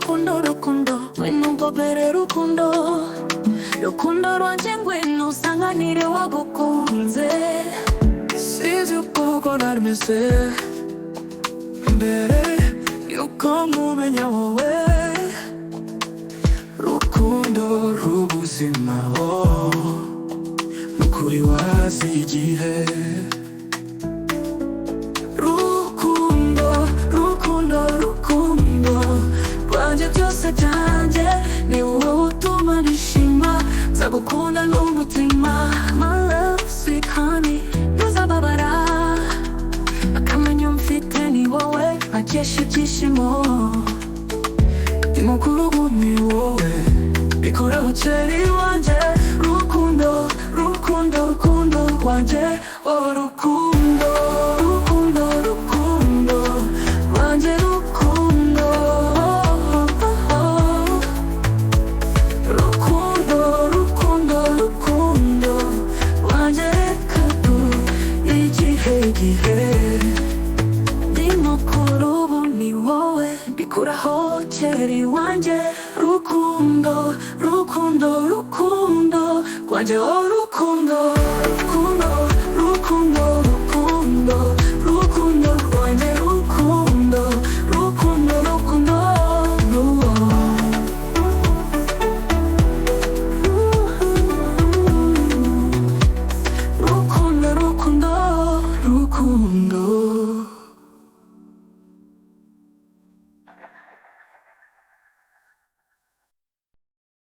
rukundo rukundo winugobere rukundo rukundo rwanje ngwino usanganire wagukunze sizi uko narimeze mbere yuko nkumenya wowe rukundo rw'ubuzima nukuri wazi igihe rukundo rukundo rukundo rwanje byose byanjye ni wowe utuma nishima nzagukunda n'umutima my love sweet honey ntuzababara akamenya mfite ni wowe akesha ibyishimo imukuru ubu ni wowe bikora umuceri wanje rukundo rukundo rukundo rwanje oh rukundo rukundo rukundo rwanje rukundo rukundo rukundo rukundo rwanje reka igihe imukuru ubu ni wowe bikuraho ceri wanje rukundo rukundo rukundo rwanje oh rukundo rukundo